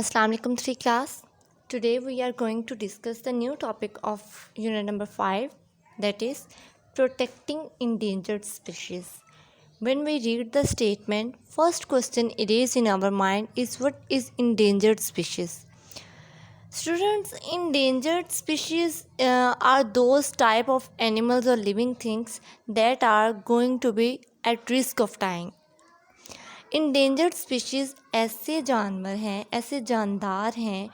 Assalamu alaikum 3 class. Today we are going to discuss the new topic of unit number 5, that is protecting endangered species. When we read the statement, first question it is in our mind is what is endangered species? Students, endangered species are those type of animals or living things that are going to be at risk of dying. Endangered species ऐसे जानवर हैं, ऐसे जानदार हैं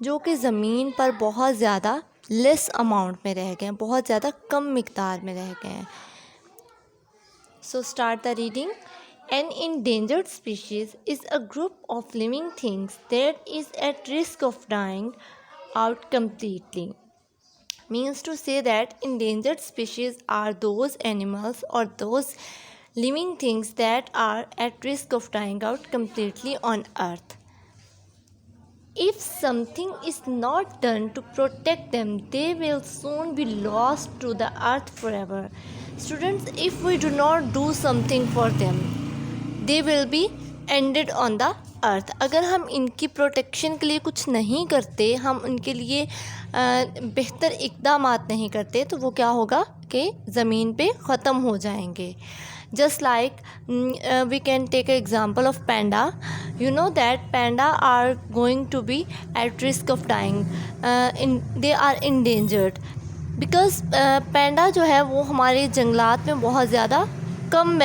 जो कि ज़मीन पर बहुत ज़्यादा लेस अमाउंट में रह गए हैं, बहुत ज़्यादा कम मिक़दार में रह गए हैं. So start the reading. An endangered species is a group of living things that is at risk of dying out completely. Means to say that endangered species are those animals or those living things that are at risk of dying out completely on earth. If something is not done to protect them, they will soon be lost to the earth forever. Students, if we do not do something for them, they will be ended on the अर्थ. अगर हम इनकी protection के लिए कुछ नहीं करते, हम उनके लिए बेहतर इक़दामात नहीं करते, तो वो क्या होगा कि ज़मीन पे ख़त्म हो जाएंगे. Just like we can take an example of panda. You know that panda are going to be at risk of dying. They are endangered because panda जो है वो हमारे जंगलात में बहुत ज़्यादा कम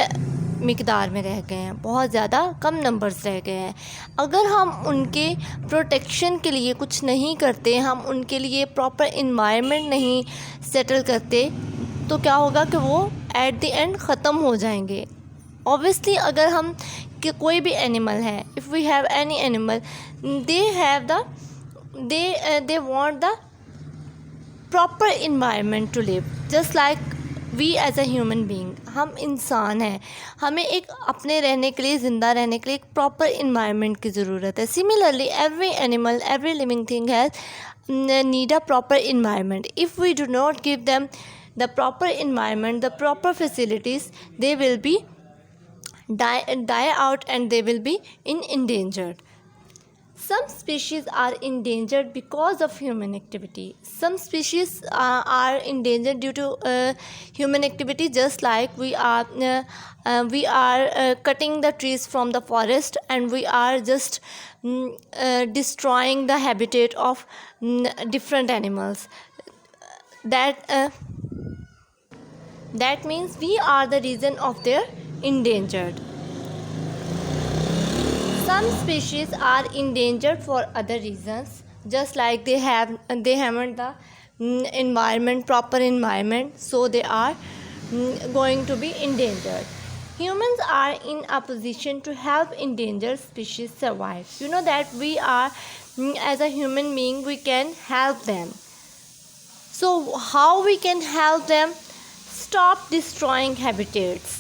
मिक़दार में रह गए हैं, बहुत ज़्यादा कम नंबर्स रह गए हैं. अगर हम उनके प्रोटेक्शन के लिए कुछ नहीं करते, हम उनके लिए प्रॉपर इन्वायरमेंट नहीं सेटल करते, तो क्या होगा कि वो एट द एंड ख़त्म हो जाएंगे. ऑब्वियसली अगर हम कि कोई भी एनिमल है, if we have any animal, they want the proper environment to live. Just like we as a human being, हम इंसान हैं, हमें एक अपने रहने के लिए, ज़िंदा रहने के लिए एक प्रॉपर इन्वायरमेंट की ज़रूरत है. Similarly every animal, every living thing has need a proper environment. If we do not give them the proper environment, the proper facilities, they will be die out and they will be endangered. Some species are endangered because of human activity. Some species are endangered due to human activity, just like we are cutting the trees from the forest, and we are just destroying the habitat of different animals. That means we are the reason of their endangered. Some species are endangered for other reasons, just like they haven't the proper environment, so they are going to be endangered. Humans are in a position to help endangered species survive. You know that we are, as a human being, we can help them. So how we can help them? Stop destroying habitats.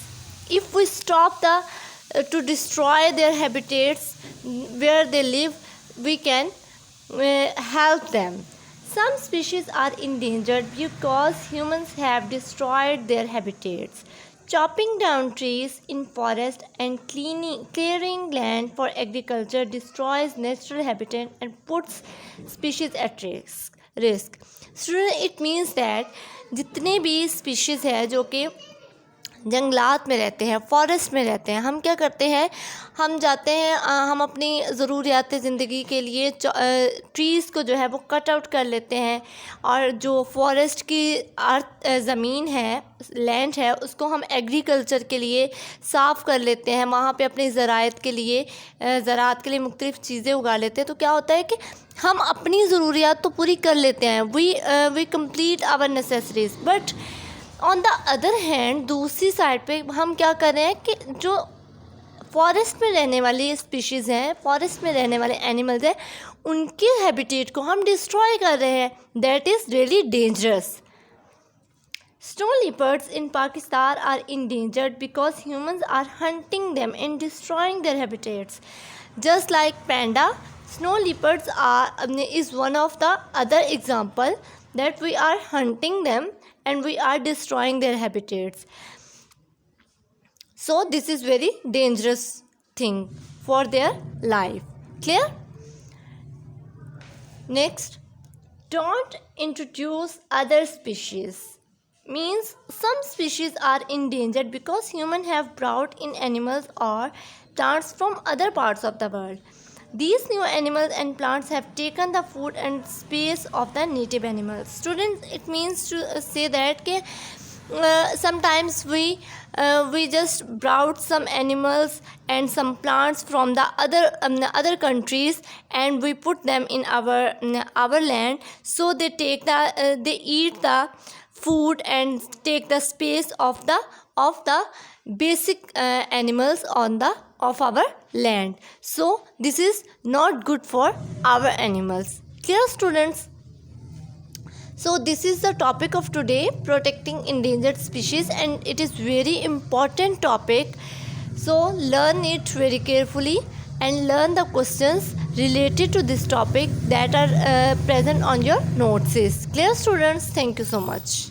If we stop to destroy their habitats where they live, we can help them. Some species are endangered because humans have destroyed their habitats. Chopping down trees in forest and clearing land for agriculture destroys natural habitat and puts species at risk. Student, it means that जितने भी species है जो कि जंगलात में रहते हैं, forest में रहते हैं, हम क्या करते हैं, हम जाते हैं, हम अपनी ज़रूरियात ज़िंदगी के लिए ट्रीज़ को जो है वो कट आउट कर लेते हैं, और जो फॉरेस्ट की अर्थ ज़मीन है, लैंड है, उसको हम एग्रीकल्चर के लिए साफ़ कर लेते हैं, वहाँ पे अपनी ज़राअत के लिए मुख्तलिफ़ चीज़ें उगा लेते हैं. तो क्या होता है कि हम अपनी ज़रूरियात तो पूरी कर लेते हैं, we complete our necessaries, but on the other hand दूसरी साइड पे हम क्या कर रहे हैं कि जो फॉरेस्ट में रहने वाली स्पीशीज़ हैं, फॉरेस्ट में रहने वाले एनिमल्स हैं, उनके हैबिटेट को हम डिस्ट्रॉय कर रहे हैं. That is really dangerous. Snow leopards in Pakistan are endangered because humans are hunting them and destroying their habitats. Just like panda, snow leopards is one of the other example that we are hunting them and we are destroying their habitats. So this is very dangerous thing for their life. Clear? Next, don't introduce other species. Means some species are endangered because humans have brought in animals or plants from other parts of the world. These new animals and plants have taken the food and space of the native animals. Students, it means to say that sometimes we just brought some animals and some plants from the other countries, and we put them in our land, so they they eat the food and take the space of the basic animals on the of our land. So this is not good for our animals. Clear, students? So this is the topic of today, protecting endangered species, and it is very important topic. So learn it very carefully and learn the questions related to this topic that are present on your notes. Clear, students? Thank you so much.